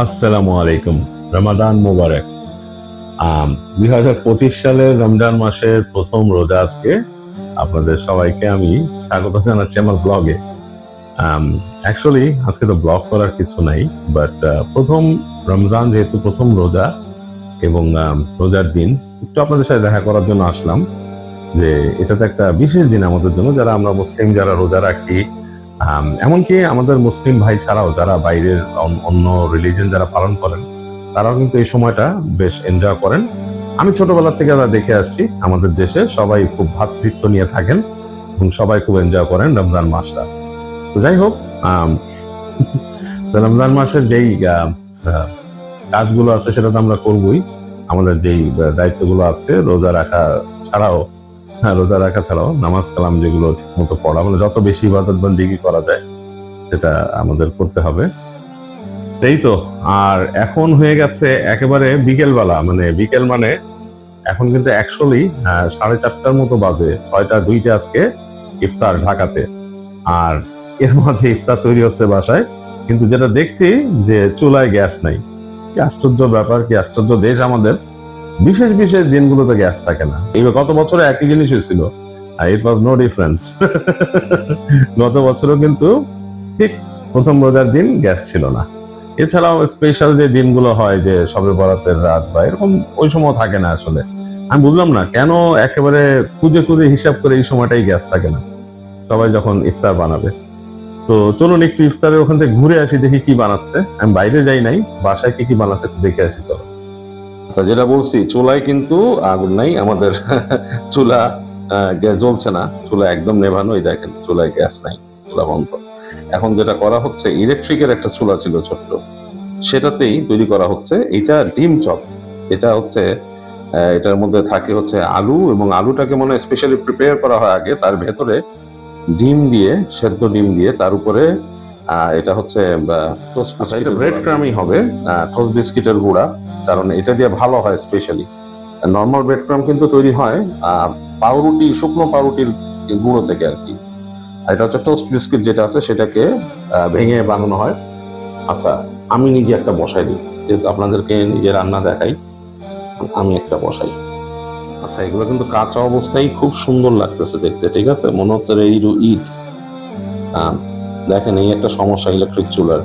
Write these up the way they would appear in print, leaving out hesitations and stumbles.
আসসালামু আলাইকুম, রমাদান মোবারক। 2025 সালের রমজান মাসের প্রথম রোজা আজকে। আপনাদের সবাইকে আমি স্বাগত জানাচ্ছি আমার ব্লগে। অ্যাকচুয়ালি আজকে তো ব্লগ করার কিছু নাই, বাট প্রথম রমজান যেহেতু প্রথম রোজা এবং রোজার দিন একটু আপনাদের সাথে দেখা করার জন্য আসলাম। যে এটা তো একটা বিশেষ দিন আমাদের জন্য, যারা আমরা মুসলিম, যারা রোজা রাখি, এমনকি আমাদের মুসলিম ভাই ছাড়াও যারা বাইরের অন্য রিলিজন যারা পালন করেন, তারাও কিন্তু এই সময়টা বেশ এনজয় করেন। আমি ছোটবেলা থেকে যা দেখে আসছি, আমাদের দেশে সবাই খুব ভ্রাতৃত্ব নিয়ে থাকেন এবং সবাই খুব এনজয় করেন রমজান মাসটা। তো যাই হোক, রমজান মাসের যেই কাজগুলো আছে সেটা তো আমরা করবই। আমাদের যেই দায়িত্বগুলো আছে রোজা রাখা ছাড়াও, রোজা রাখা ছাড়াও নামাজ কালাম যেগুলো ঠিক মতো পড়া, মানে যত বেশি ইবাদত বন্দেগী করা যায় সেটা আমাদের করতে হবে। এই তো। আর এখন হয়ে গেছে একেবারে বিকেলবেলা, মানে বিকেল মানে এখন কিন্তু অ্যাকচুয়ালি 4:30টার মতো বাজে, 6টা 2 আজকে ইফতার ঢাকাতে। আর এর মাঝে ইফতার তৈরি হচ্ছে বাসায়, কিন্তু যেটা দেখছি যে চুলায় গ্যাস নাই। কি আশ্চর্য ব্যাপার, কি আশ্চর্য দেশ আমাদের। বিশেষ বিশেষ দিনগুলোতে গ্যাস থাকে না। এইবার গত বছরে একই জিনিস হয়েছিল, ইট ওয়াজ নো ডিফারেন্স। গত বছরও কিন্তু ঠিক প্রথম রোজার দিন গ্যাস ছিল না। এছাড়াও স্পেশাল যে দিনগুলো হয়, যে সবে বরাতের রাত বা এরকম, ওই সময় থাকে না আসলে। আমি বুঝলাম না কেন একেবারে খুঁজে খুঁজে হিসাব করে এই সময়টাই গ্যাস থাকে না সবাই যখন ইফতার বানাবে। তো চলুন একটু ইফতারের ওখান থেকে ঘুরে আসি, দেখি কি বানাচ্ছে। আমি বাইরে যাই নাই, বাসায় কি কি বানাচ্ছে একটু দেখে আসি, চলো। আচ্ছা, যেটা বলছি, চুলায় কিন্তু আগুন নাই আমাদের। চুলা গ্যাস জ্বলছে না, চুলা একদম নেভানোই, দেখেন চুলায় গ্যাস নাই, চুলা বন্ধ। এখন যেটা করা হচ্ছে, ইলেকট্রিকের একটা চুলা ছিল ছোট্ট, সেটাতেই তৈরি করা হচ্ছে। এটা ডিম চপ, এটা হচ্ছে এটার মধ্যে থাকে হচ্ছে আলু, এবং আলুটাকে মনে হয় স্পেশালি প্রিপেয়ার করা হয় আগে, তার ভেতরে ডিম দিয়ে, সেদ্ধ ডিম দিয়ে, তার উপরে এটা হচ্ছে এটা ব্রেড ক্রামই হবে, টোস্ট বিস্কিটের গুঁড়া, কারণ এটা দিয়ে ভালো হয়। স্পেশালি নর্মাল ব্রেড ক্রাম কিন্তু তৈরি হয় পাউরুটি, শুকনো পাউরুটির গুঁড়ো থেকে আর কি। এটা হচ্ছে টোস্ট বিস্কিট যেটা আছে সেটাকে ভেঙে বানানো হয়। আচ্ছা, আমি নিজে একটা বসাই দিই, যেহেতু আপনাদেরকে নিজে রান্না দেখাই, আমি একটা বসাই। আচ্ছা, এগুলো কিন্তু কাঁচা অবস্থায় খুব সুন্দর লাগতেছে দেখতে, ঠিক আছে, মনে হচ্ছে রেডি টু ইট। দেখেন, এই একটা সমস্যা ইলেকট্রিক চুলার,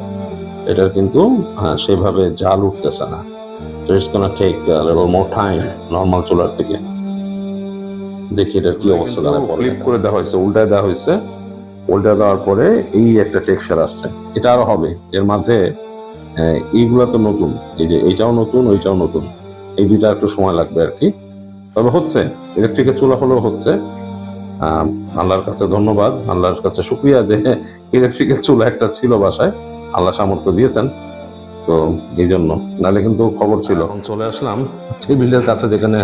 এটার কিন্তু সেভাবে জাল উঠতেছে না। So it's gonna take a little more time normal চুলার থেকে। দেখি এটার কি অবস্থা দাঁড়ায়। ফ্লিপ করে দেওয়া হয়েছে, উল্টায় দেওয়া হয়েছে, উল্টা দেওয়ার পরে এই একটা টেক্সচার আসছে। এটা আরো হবে, এর মাঝে এইগুলা তো নতুন, এই যে এইটাও নতুন, ওইটাও নতুন, এই দুইটা একটু সময় লাগবে আর কি। তবে হচ্ছে, ইলেকট্রিকের চুলা হলেও হচ্ছে। আল্লাহর কাছে ধন্যবাদ, আল্লাহর কাছে শুকরিয়া যে ইলেকট্রিকের চুলা একটা ছিল বাসায়, আল্লাহ সামর্থ্য দিয়েছেন। তো এই জন্য, নাহলে কিন্তু খবর ছিল। চলে আসলাম টেবিলের কাছে, যেখানে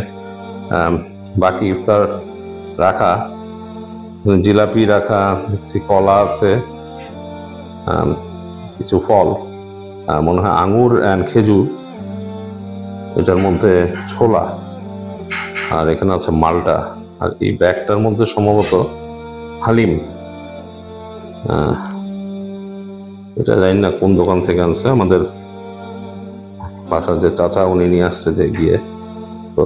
বাকি ইফতার রাখা, জিলাপি রাখা, কলা আছে, কিছু ফল, মনে হয় আঙুর অ্যান্ড খেজুর, এটার মধ্যে ছোলা, আর এখানে আছে মালটা, আর এই ব্যাগটার মধ্যে সম্ভবত হালিম। এটা জানি না কোন দোকান থেকে আনছে, আমাদের বাসার যে চাচা উনি নিয়ে আসছে যে গিয়ে। তো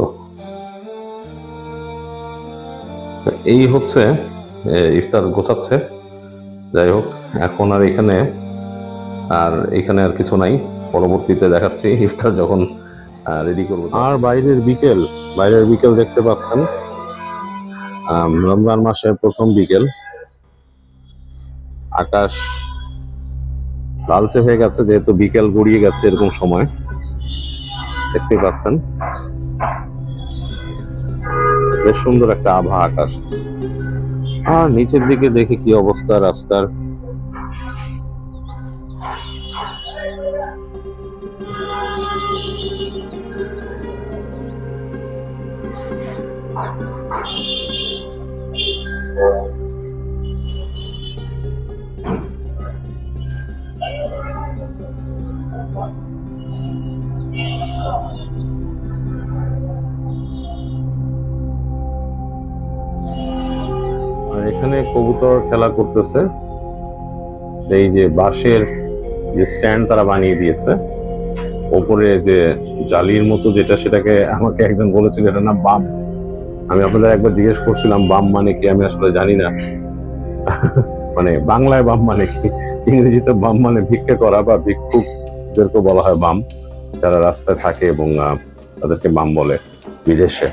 এই হচ্ছে ইফতার গোছাচ্ছে। যাই হোক, এখন আর এখানে আর কিছু নাই, পরবর্তীতে দেখাচ্ছি ইফতার যখন রেডি করবো। আর বাইরের বিকেল দেখতে পাচ্ছেন, রমজান মাসের প্রথম বিকেল, আকাশ লালচে হয়ে গেছে, যেহেতু বিকেল গড়িয়ে গেছে এরকম সময়, দেখতে পাচ্ছেন বেশ সুন্দর একটা আবহাওয়া আকাশ। আর নিচের দিকে দেখি কি অবস্থা রাস্তার। এখানে কবুতর খেলা করতেছে, এই যে বাঁশের যে স্ট্যান্ড তারা বানিয়ে দিয়েছে, ওপরে যে জালির মতো যেটা, সেটাকে আমাকে একজন বলেছিল এটা না বাম। আমি আপনাদের একবার জিজ্ঞেস করছিলাম বাম মানে কি, আমি আসলে জানি না। মানে বাংলায় বাম মানে কি, ইংরেজিতে বাম মানে ভিক্ষা করা বা ভিক্ষুকদেরকে বলা হয় বাম, যারা রাস্তায় থাকে এবং তাদেরকে বাম বলে বিদেশে।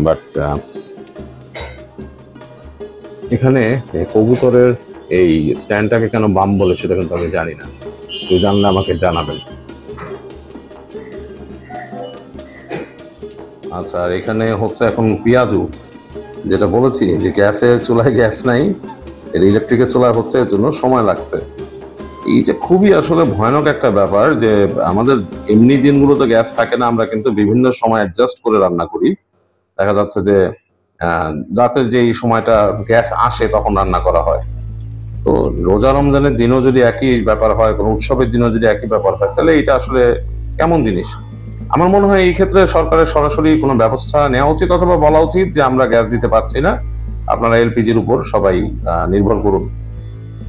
বাট এখানে কবুতরের এই স্ট্যান্ডটাকে কেন বাম বলে সেটা কিন্তু আমি জানি না, কেউ জানলে আমাকে জানাবেন। আচ্ছা, আর এখানে হচ্ছে এখন পেঁয়াজু, যেটা বলেছি যে গ্যাসের চুলায় গ্যাস নাই, ইলেকট্রিকের চুলায় হচ্ছে, এর জন্য সময় লাগছে। এইটা খুবই আসলে ভয়ানক একটা ব্যাপার যে আমাদের এমনি দিনগুলোতে গ্যাস থাকে না, আমরা কিন্তু বিভিন্ন সময় অ্যাডজাস্ট করে রান্না করি। দেখা যাচ্ছে যে রাতের যে সময়টা গ্যাস আসে তখন রান্না করা হয়। তো রোজা রমজানের দিনও যদি একই ব্যাপার হয়, কোনো উৎসবের দিনও যদি একই ব্যাপার হয়, তাহলে এটা আসলে কেমন জিনিস? আমার মনে হয় এই ক্ষেত্রে সরকারের সরাসরি কোনো ব্যবস্থা নেওয়া উচিত, অথবা বলা উচিত যে আমরা গ্যাস দিতে পারছি না, আপনারা এলপিজির উপর সবাই নির্ভর করুন।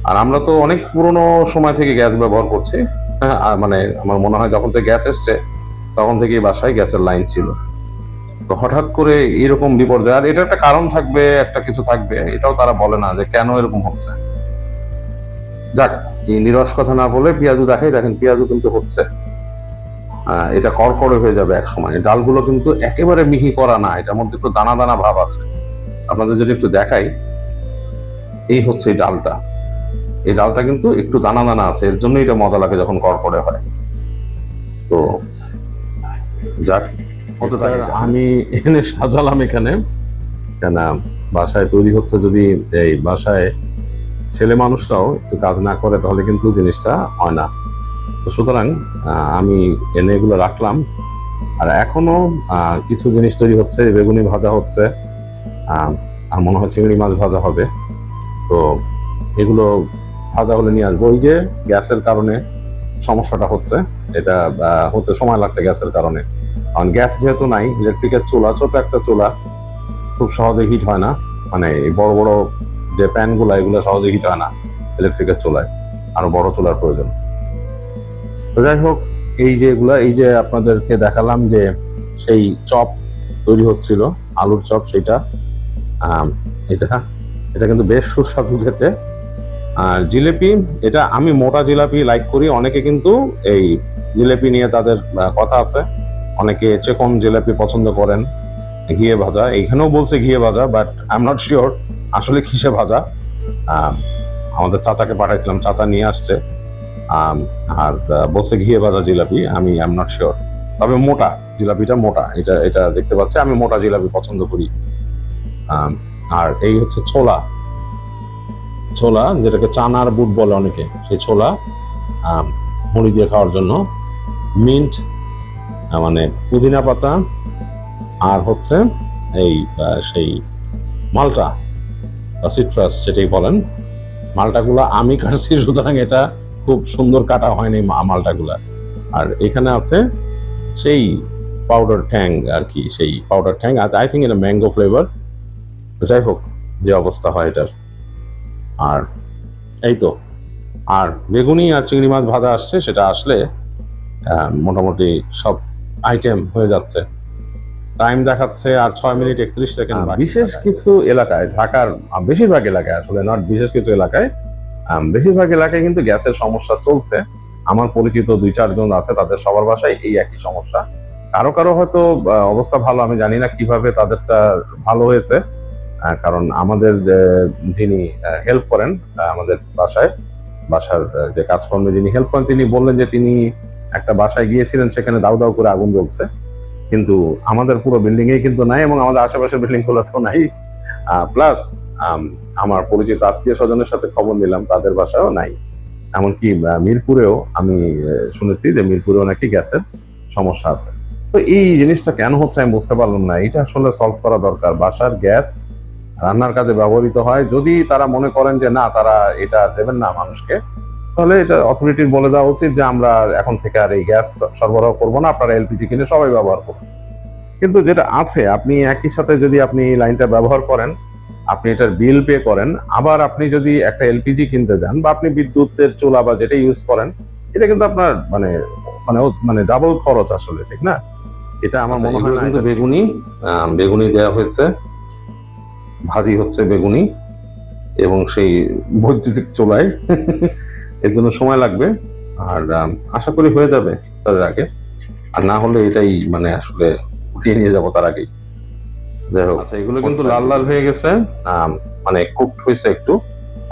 আর আমরা তো অনেক পুরনো সময় থেকে গ্যাস ব্যবহার করছি। হ্যাঁ, মানে আমার মনে হয় যখন থেকে গ্যাস এসছে তখন থেকেই বাসায় গ্যাসের লাইন ছিল। তো হঠাৎ করে এরকম বিপর্যয়, আর এটা একটা কারণ থাকবে, একটা কিছু থাকবে, এটাও তারা বলে না যে কেন এরকম হচ্ছে। যাক, এই নিরস কথা না বলে পেঁয়াজু দেখাই, দেখেন পেঁয়াজু কিন্তু হচ্ছে। এটা কড়কড়ে হয়ে যাবে এক সময়। ডালগুলো কিন্তু একেবারে মিহি করা না, এটার মধ্যে একটু দানা দানা ভাব আছে। আপনাদের যদি একটু দেখাই, এই হচ্ছে এই ডালটা। এই ডালটা কিন্তু একটু দানা দানা আছে, এর জন্য এটা মজা লাগে যখন কড়কড়ে হয়। তো যাক, হতে থাকে। আমি এখানে সাজালাম, এখানে কেন বাসায় তৈরি হচ্ছে, যদি এই বাসায় ছেলে মানুষরাও একটু কাজ না করে তাহলে কিন্তু জিনিসটা হয় না। তো সুতরাং আমি এনে এগুলো রাখলাম। আর এখনো কিছু জিনিস তৈরি হচ্ছে, বেগুনি ভাজা হচ্ছে, আর মনে হয় চিংড়ি মাছ ভাজা হবে। তো এগুলো ভাজা হলে নিয়ে আসবো। ওই যে গ্যাসের কারণে সমস্যাটা হচ্ছে, এটা হতে সময় লাগছে গ্যাসের কারণে। কারণ গ্যাস যেহেতু নাই, ইলেকট্রিকের চুলা, ছোট একটা চুলা, খুব সহজে হিট হয় না। মানে বড় বড় যে প্যান গুলা, এগুলো সহজে হিট হয় না ইলেকট্রিকের চুলায়, আরো বড় চুলার প্রয়োজন। তো যাই হোক, এই যে এগুলা, এই যে আপনাদেরকে দেখালাম যে সেই চপ তৈরি হচ্ছিল, আলুর চপ, সেটা এটা এটা কিন্তু বেশ সুস্বাদু খেতে। আর জিলেপি, এটা আমি মোটা জিলাপি লাইক করি, অনেকে কিন্তু এই জিলেপি নিয়ে তাদের কথা আছে। অনেকে চেকন জিলাপি পছন্দ করেন, ঘিয়ে ভাজা। এইখানেও বলছে ঘিয়ে ভাজা, but I am not sure আসলে কিসে ভাজা। আমাদের চাচাকে পাঠাইছিলাম, চাচা নিয়ে আসছে, আর বলছে ঘিয়ে ভাজা জিলাপি। আমি আই এম নট শিওর, তবে মোটা জিলাপিটা, মোটা, এটা এটা দেখতে পাচ্ছি। আমি মোটা জিলাপি পছন্দ করি। আর এই হচ্ছে ছোলা, ছোলা যেটাকে চানার বুট বলে অনেকে, সেই ছোলা মুড়ি দিয়ে খাওয়ার জন্য। মিন্ট, মানে পুদিনা পাতা, আর হচ্ছে এই সেই মালটা বা সিট্রাস যেটাই বলেন, মালটাগুলা আমি কাটছি, সুতরাং এটা খুব সুন্দর কাটা হয়নি মালটাগুলা। আর এখানে আছে সেই পাউডার ট্যাং আর কি, সেই পাউডার ট্যাং, আই থিঙ্ক এটা ম্যাঙ্গো ফ্লেভার। যাই হোক, যে অবস্থা হয় এটার। আর এই তো, আর বেগুনি আর চিংড়ি মাছ ভাজা আসছে, সেটা আসলে মোটামুটি সব আইটেম হয়ে যাচ্ছে। টাইম দেখাচ্ছে আর 6 মিনিট 31 সেকেন্ড। বিশেষ কিছু এলাকায়, ঢাকার বেশিরভাগ এলাকায়, আসলে নট বিশেষ কিছু এলাকায়, বেশিরভাগ এলাকায় কিন্তু গ্যাসের সমস্যা চলছে। আমার পরিচিত 2-4 জন আছে, তাদের সবার বাসায় এই একই সমস্যা। কারো কারো হয়তো অবস্থা ভালো, আমি জানি না কিভাবে তাদেরটা ভালো হয়েছে। কারণ আমাদের যিনি হেল্প করেন আমাদের বাসার যে কাজকর্মে যিনি হেল্প করেন, তিনি বললেন যে তিনি একটা বাসায় গিয়েছিলেন, সেখানে দাউ দাউ করে আগুন জ্বলছে, কিন্তু আমাদের পুরো বিল্ডিং এ কিন্তু নাই, এবং আমাদের আশেপাশের বিল্ডিং গুলোতেও নাই। প্লাস আমার পরিচিত আত্মীয় স্বজনের সাথে খবর নিলাম, তাদের বাসাও নাই। এমনকি মিরপুরেও আমি শুনেছি যে মিরপুরেও নাকি গ্যাসের সমস্যা আছে। তো এই জিনিসটা কেন হচ্ছে আমি বুঝতে পারলাম না। এটা আসলে সলভ করা দরকার। বাসার গ্যাস রান্নার কাজে ব্যবহৃত হয়, যদি তারা মনে করেন যে না, তারা এটা দেবেন না মানুষকে, তাহলে এটা অথরিটির বলে দেওয়া উচিত যে আমরা এখন থেকে আর এই গ্যাস সরবরাহ করবো না, আপনারা এলপিজি কিনে সবাই ব্যবহার করুন। কিন্তু যেটা আছে, আপনি একই সাথে যদি আপনি লাইনটা ব্যবহার করেন, আপনি এটার বিল পে করেন, আবার আপনি যদি একটা এলপিজি কিনতে যান বা আপনি বিদ্যুতের চুলা বা যেটা ইউজ করেন, এটা কিন্তু আপনার মানে মানে ডাবল খরচ আসলে, ঠিক না? এটা আমার মনে হয় না। কিন্তু বেগুনি দেওয়া হয়েছে, ভাজি হচ্ছে বেগুনি, এবং সেই বৈদ্যুতিক চুলায় এর জন্য সময় লাগবে। আর আশা করি হয়ে যাবে তাদের আগে, আর না হলে এটাই মানে আসলে উঠিয়ে নিয়ে যাবো তার আগেই। যাই হোক, আচ্ছা, এগুলো কিন্তু লাল লাল হয়ে গেছে, মানে কুকড হয়েছে একটু,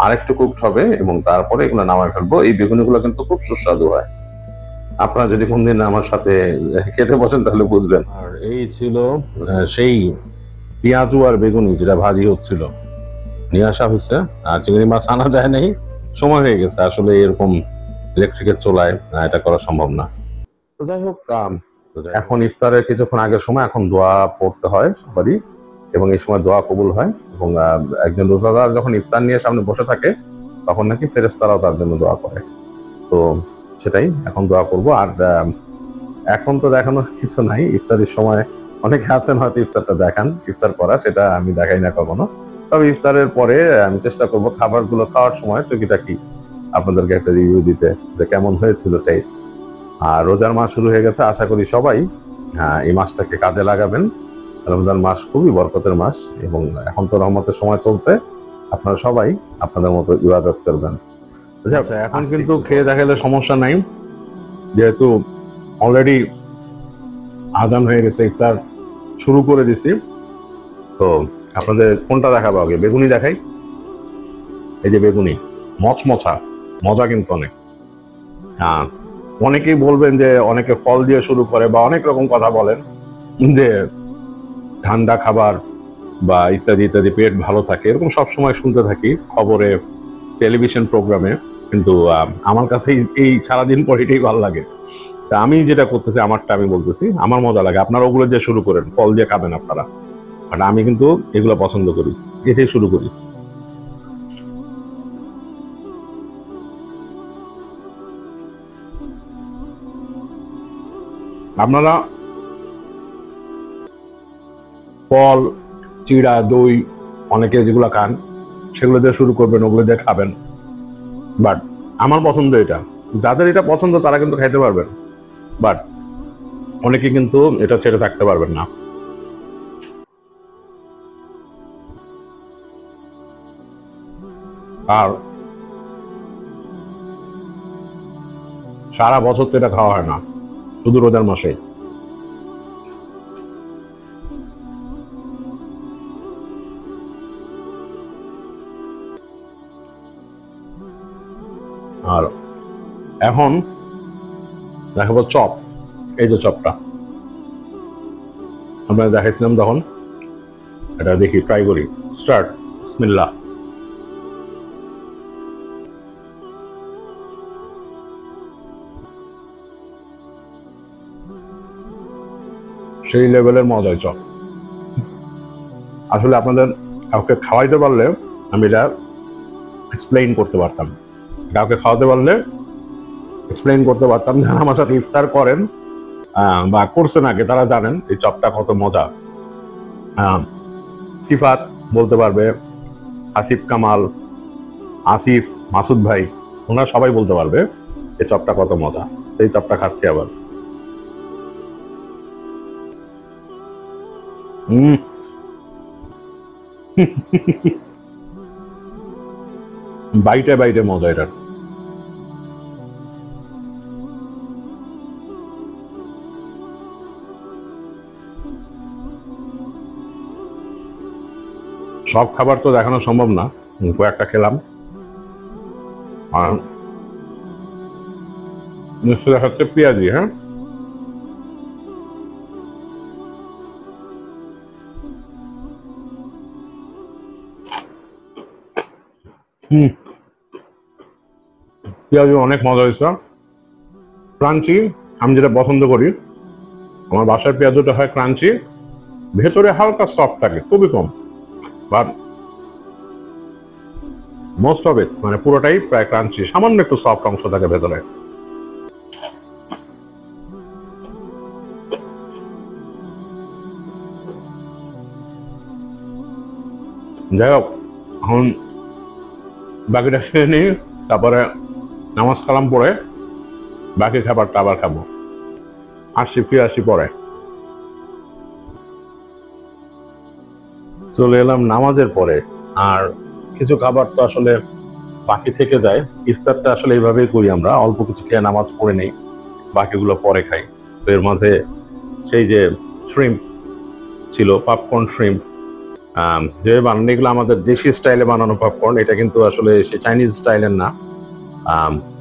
আর একটু কুকড হবে এবং তারপরে এগুলো নামায় ফেলবো। এই বেগুনিগুলো কিন্তু খুব সুস্বাদু হয়, আপনারা যদি কোনদিন আমার সাথে খেতে বসেন তাহলে বুঝবেন। আর এই ছিল সেই পেঁয়াজু আর বেগুনি যেটা ভাজি হচ্ছিল, নিয়ে আসা হয়েছে। আর চিংড়ি মাছ আনা যায় নাই, সময় হয়ে গেছে আসলে, এরকম ইলেকট্রিকের চুলায় এটা করা সম্ভব না। তো যাই হোক, এখন ইফতারের কিছুক্ষণ আগের সময়, এখন দোয়া পড়তে হয় সবারই, এবং এই সময় দোয়া কবুল হয়। এবং একজন রোজাদার যখন ইফতার নিয়ে সামনে বসে থাকে তখন নাকি ফেরেশতারাও তার জন্য দোয়া করে। তো সেটাই এখন দোয়া করব। আর এখন তো দেখানোর কিছু নাই, ইফতারের সময় অনেকে আছেন হয়তো ইফতারটা দেখান, ইফতার করা সেটা আমি দেখাই না কখনো। তবে ইফতারের পরে আমি চেষ্টা করব খাবারগুলো খাওয়ার সময় টুকিটাকি আপনাদেরকে একটা রিভিউ দিতে, যে কেমন হয়েছিল টেস্ট। আর রোজার মাস শুরু হয়ে গেছে, আশা করি সবাই এই মাসটাকে কাজে লাগাবেন। রমজান মাস খুবই বরকতের মাস, এবং এখন তো রহমতের সময় চলছে, আপনারা সবাই আপনাদের মতো ইবাদত করবেন। আচ্ছা, এখন কিন্তু খেয়ে দেখালে সমস্যা নাই, যেহেতু অলরেডি আজান হয়ে গেছে, ইফতার শুরু করে দিছি। তো আপনাদের কোনটা দেখাবো আগে? বেগুনি দেখাই। এই যে বেগুনি, মচমচা, মজা কিন্তু অনেক। অনেকেই বলবেন যে অনেকে ফল দিয়ে শুরু করে বা অনেক রকম কথা বলেন, যে ঠান্ডা খাবার বা ইত্যাদি ইত্যাদি পেট ভালো থাকে, এরকম সবসময় শুনতে থাকি খবরে, টেলিভিশন প্রোগ্রামে। কিন্তু আমার কাছে এই সারাদিন পর এটাই ভালো লাগে। তা আমি যেটা করতেছি, আমারটা আমি বলতেছি, আমার মজা লাগে। আপনারা ওগুলো দিয়ে শুরু করেন, ফল দিয়ে খাবেন আপনারা, বাট আমি কিন্তু এগুলো পছন্দ করি, এটাই শুরু করি। আপনারা ফল, চিড়া, দই, অনেকে যেগুলো খান সেগুলো দিয়ে শুরু করবেন, ওগুলো দিয়ে খাবেন। বাট আমার পছন্দ এটা, যাদের এটা পছন্দ তারা কিন্তু খাইতে পারবেন, বাট অনেকে কিন্তু এটা ছেড়ে থাকতে পারবেন না। আর সারা বছর তো এটা খাওয়া হয় না, শুধু রোজার মাসে। আর এখন দেখাবো চপ। এই যে চপটা আপনারা দেখাইছিলাম তখন, এটা দেখি, ট্রাই করি। স্টার্ট, বিসমিল্লাহ। সেই লেভেলের মজার চপ। আসলে আপনাদের কাউকে খাওয়াইতে পারলে আমি এটা এক্সপ্লেইন করতে পারতাম, কাউকে খাওয়াতে পারলে এক্সপ্লেইন করতে পারতাম। যারা আমার সাথে ইফতার করেন বা করছেন আগে, তারা জানেন এই চপটা কত মজা। সিফাত বলতে পারবে, আসিফ কামাল, আসিফ, মাসুদ ভাই, ওনারা সবাই বলতে পারবে এই চপটা কত মজা। এই চপটা খাচ্ছি আবার। বাইটে বাইটে মজা এটার। সব খাবার তো দেখানো সম্ভব না, কয়েকটা খেলাম। আর নিশ্চয় দেখাচ্ছে পেঁয়াজি। হ্যাঁ, পেঁয়াজি অনেক মজা হয়েছে, ক্রাঞ্চি। আমি যেটা পছন্দ করি, আমার বাসার পেঁয়াজটা হয় ক্রাঞ্চি, ভেতরে হালকা সফট থাকে, খুবই কম, বাট মোস্ট অফ ইট মানে পুরোটাই প্রায় ক্রাঞ্চি, সামান্য একটু সফট অংশ থাকে ভেতরে। যাই হোক, এখন বাকিটা খেয়ে নিই, তারপরে নামাজ কালাম পড়ে বাকি খাবারটা আবার খাবো। ফিরে আসি পরে। চলে এলাম নামাজের পরে। আর কিছু খাবার তো আসলে বাকি থেকে যায়। ইফতারটা আসলে এইভাবেই করি আমরা, অল্প কিছু খেয়ে নামাজ পড়ে নেই, বাকিগুলো পরে খাই। তো এর মাঝে সেই যে শ্রিম্প ছিল, পপকর্ন শ্রিম্প, যে বানানো, এগুলো আমাদের দেশি স্টাইলে বানানো পপকর্ন, এটা কিন্তু আসলে সে চাইনিজ স্টাইলের না।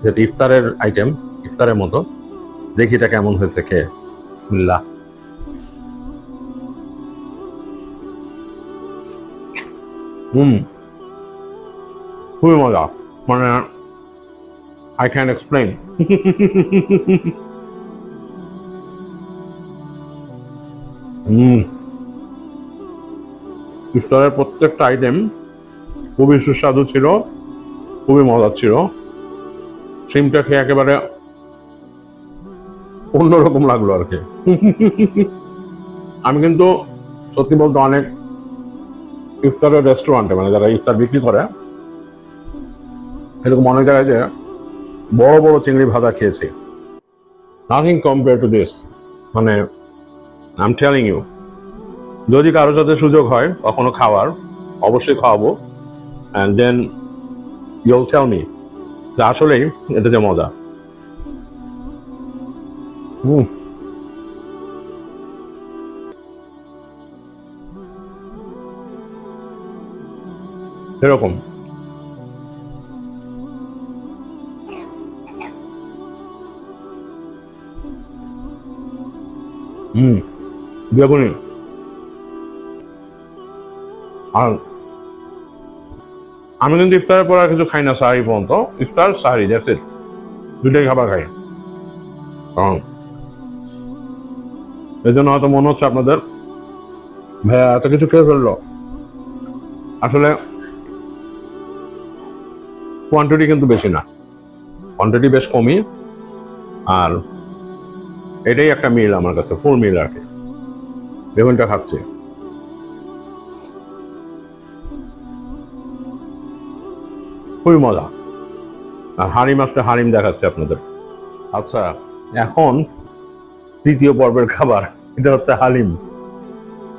যেহেতু ইফতারের আইটেম, ইফতারের মতো। দেখি এটা কেমন হয়েছে খেয়ে। বিসমিল্লাহ। খুবই মজা, মানে আই ক্যান এক্সপ্লেইন। ইফতারের প্রত্যেকটা আইটেম খুবই সুস্বাদু ছিল, খুবই মজার ছিল। সিমটা খেয়ে একেবারে অন্যরকম লাগলো আর কি। আমি কিন্তু সত্যি বলতে অনেক ইফতারের রেস্টুরেন্টে, মানে যারা ইফতার বিক্রি করে, এরকম অনেক জায়গায় যে বড় বড় চিংড়ি ভাজা খেয়েছি। Nothing compare to this. মানে আই এম টেলিং ইউ, যদি কারোর সাথে সুযোগ হয় কখনো খাওয়ার, অবশ্যই খাওয়াবো। And then Yule tell me যে আসলেই এটা যে মজা। এরকম বেগুনি। আর আমি কিন্তু ইফতারের পর আর কিছু খাই না, সাহারি পর্যন্ত। ইফতার সাহারি, দ্যাটস ইট, দুটাই খাবার খাই। এই জন্য হয়তো মনে হচ্ছে আপনাদের ভাইয়া এত কিছু খেয়ে ফেললো। আসলে কোয়ান্টিটি কিন্তু বেশি না, কোয়ান্টিটি বেশ কমই। আর এটাই একটা মিল আমার কাছে, ফুল মিল আর কি। বেগুনটা খাচ্ছি, খুবই মজা। আর হাঁড়ি মাছটা হাঁড়িম দেখাচ্ছে আপনাদের। আচ্ছা, এখন তৃতীয় পর্বের খাবার, এটা হচ্ছে হালিম।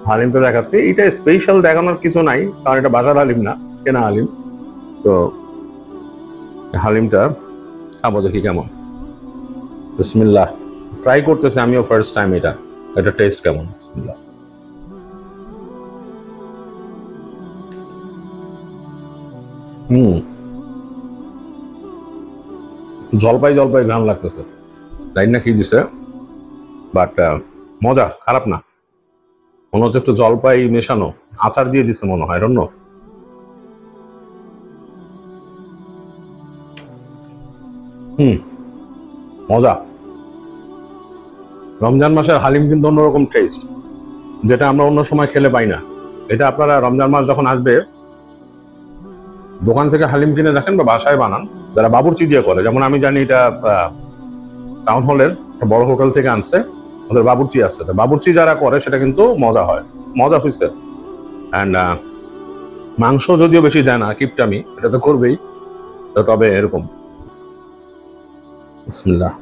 হালিমটা দেখাচ্ছি। এটা স্পেশাল দেখানোর কিছু নাই, কারণ এটা বাসার হালিম না, কেনা হালিম। তো হালিমটা খাবো, দেখি কেমন। বিসমিল্লাহ। ট্রাই করতেছি আমিও ফার্স্ট টাইম এটা, এটা টেস্ট কেমন। বিসমিল্লাহ। জলপাই জলপাই ঘ্রাণ লাগতেছে, তাই না কি দিছে, বাট মজা, খারাপ না। মনে হচ্ছে একটু জলপাই মেশানো, আচার দিয়ে দিছে মনে হয়, অন্য। মজা। রমজান মাসের হালিম কিন্তু অন্যরকম টেস্ট, যেটা আমরা অন্য সময় খেলে পাই না। এটা আপনারা রমজান মাস যখন আসবে, দোকান থেকে হালিম কিনে দেখেন বা বাসায় বানান, যারা বাবুর্চি দিয়ে করে, যেমন আমি জানি এটা টাউন হলের বড় হোটেল থেকে আনছে, ওদের বাবুর্চি আছে, বাবুর্চি যারা করে সেটা কিন্তু মজা হয়, মজা হয়েছে। অ্যান্ড মাংস যদিও বেশি দেয় না, কিপটামি, এটা তো করবেই, তবে এরকম। বিসমিল্লাহ।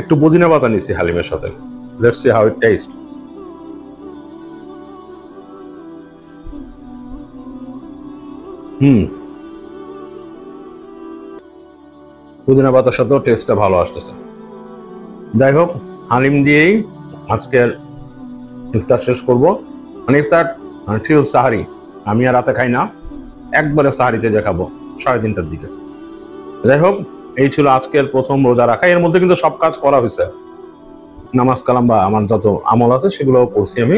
একটু পুদিনা পাতা নিচ্ছি হালিমের সাথে, let's see how it test. পুদিনা পাতার সাথেও টেস্টটা ভালো আসতেছে। যাই হোক, হালিম দিয়েই আজকের ইফতার শেষ করব। মানে ইফতার ঠিক সাহারি, আমি আর রাতে খাই না, একবারে সাহারিতে যে খাবো 3:30টার দিকে। যাই হোক, এই ছিল আজকের প্রথম রোজা রাখা। এর মধ্যে কিন্তু সব কাজ করা হয়েছে, নামাজ কালাম বা আমার যত আমল আছে সেগুলো করছি আমি,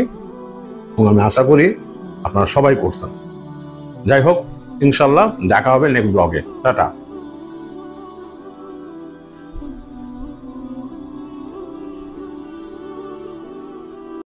এবং আমি আশা করি আপনারা সবাই করছেন। যাই হোক, ইনশাল্লাহ দেখা হবে নেক্সট ব্লগে। টাটা।